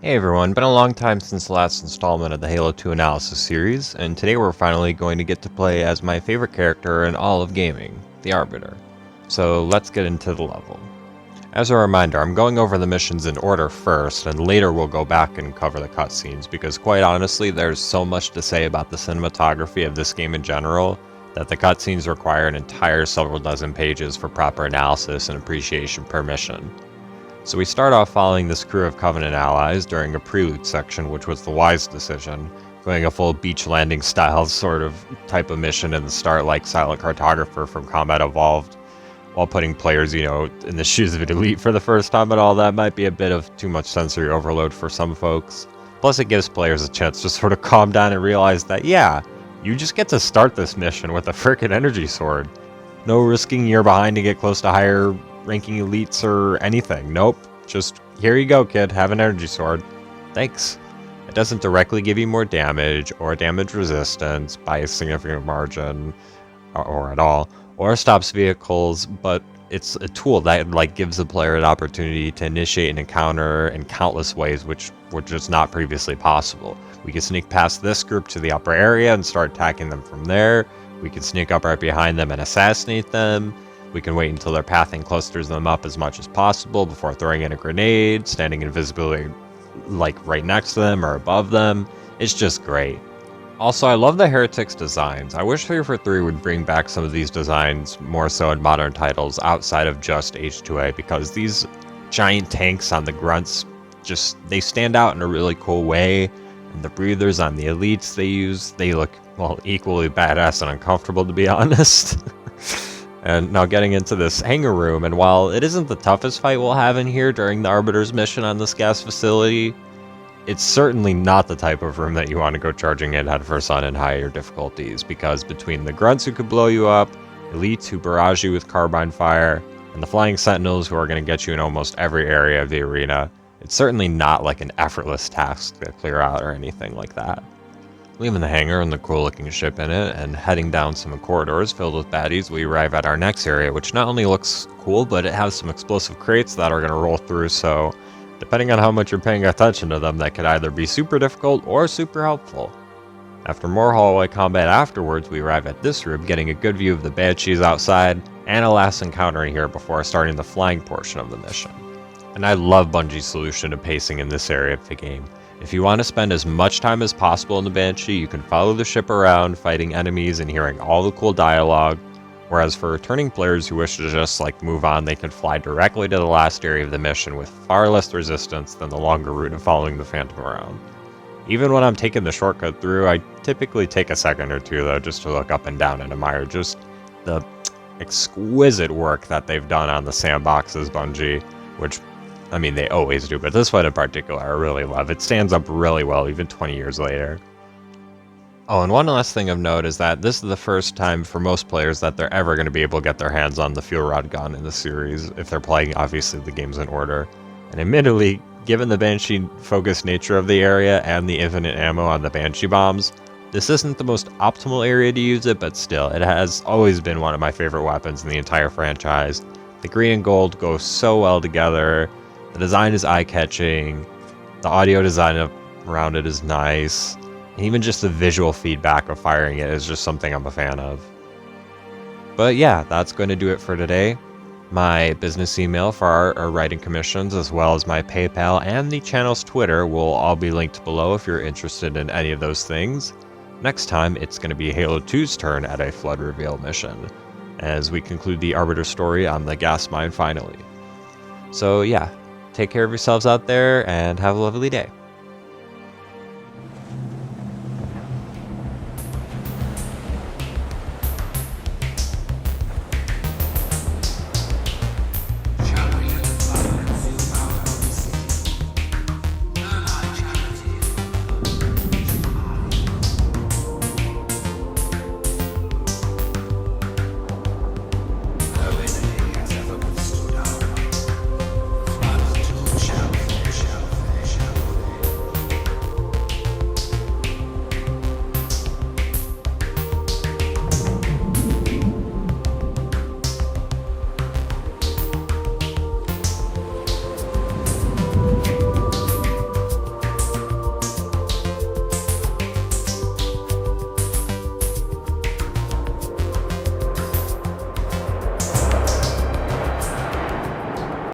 Hey everyone, been a long time since the last installment of the Halo 2 analysis series, and today we're finally going to get to play as my favorite character in all of gaming, the Arbiter. So let's get into the level. As a reminder, I'm going over the missions in order first, and later we'll go back and cover the cutscenes, because quite honestly, there's so much to say about the cinematography of this game in general, that the cutscenes require an entire several dozen pages for proper analysis and appreciation per mission. So we start off following this crew of Covenant allies during a prelude section, which was the wise decision, going a full beach landing style sort of type of mission in the start like Silent Cartographer from Combat Evolved, while putting players, in the shoes of an elite for the first time and all that might be a bit of too much sensory overload for some folks. Plus it gives players a chance to sort of calm down and realize that, yeah, you just get to start this mission with a frickin' energy sword. No risking you're behind to get close to higher ranking elites or anything. Nope. Just, here you go, kid. Have an energy sword. Thanks. It doesn't directly give you more damage or damage resistance by a significant margin or at all, or stops vehicles, but it's a tool that gives the player an opportunity to initiate an encounter in countless ways which were just not previously possible. We can sneak past this group to the upper area and start attacking them from there. We can sneak up right behind them and assassinate them. We can wait until their pathing clusters them up as much as possible before throwing in a grenade, standing invisibility right next to them or above them. It's just great. Also, I love the Heretics designs. I wish 343 would bring back some of these designs more so in modern titles outside of just H2A, because these giant tanks on the grunts they stand out in a really cool way. And the breathers on the elites they look, well, equally badass and uncomfortable, to be honest. And now getting into this hangar room, and while it isn't the toughest fight we'll have in here during the Arbiter's mission on this gas facility, it's certainly not the type of room that you want to go charging in headfirst on in higher difficulties, because between the grunts who could blow you up, elites who barrage you with carbine fire, and the flying sentinels who are going to get you in almost every area of the arena, it's certainly not like an effortless task to clear out or anything like that. Leaving the hangar and the cool looking ship in it, and heading down some corridors filled with baddies, we arrive at our next area, which not only looks cool, but it has some explosive crates that are going to roll through, so depending on how much you're paying attention to them, that could either be super difficult or super helpful. After more hallway combat afterwards, we arrive at this room, getting a good view of the banshees outside, and a last encounter in here before starting the flying portion of the mission. And I love Bungie's solution to pacing in this area of the game. If you want to spend as much time as possible in the Banshee, you can follow the ship around, fighting enemies and hearing all the cool dialogue, whereas for returning players who wish to just move on, they can fly directly to the last area of the mission with far less resistance than the longer route of following the Phantom around. Even when I'm taking the shortcut through, I typically take a second or two though just to look up and down and admire just the exquisite work that they've done on the sandboxes, Bungie, which, I mean, they always do, but this one in particular I really love. It stands up really well even 20 years later. Oh, and one last thing of note is that this is the first time for most players that they're ever going to be able to get their hands on the fuel rod gun in the series, if they're playing, obviously, the games in order. And admittedly, given the Banshee-focused nature of the area and the infinite ammo on the Banshee bombs, this isn't the most optimal area to use it, but still, it has always been one of my favorite weapons in the entire franchise. The green and gold go so well together. The design is eye-catching, the audio design around it is nice, and even just the visual feedback of firing it is just something I'm a fan of. But yeah, that's going to do it for today. My business email for our writing commissions, as well as my PayPal and the channel's Twitter, will all be linked below if you're interested in any of those things. Next time, it's going to be Halo 2's turn at a flood reveal mission, as we conclude the Arbiter story on the gas mine finally. So yeah, take care of yourselves out there, and have a lovely day.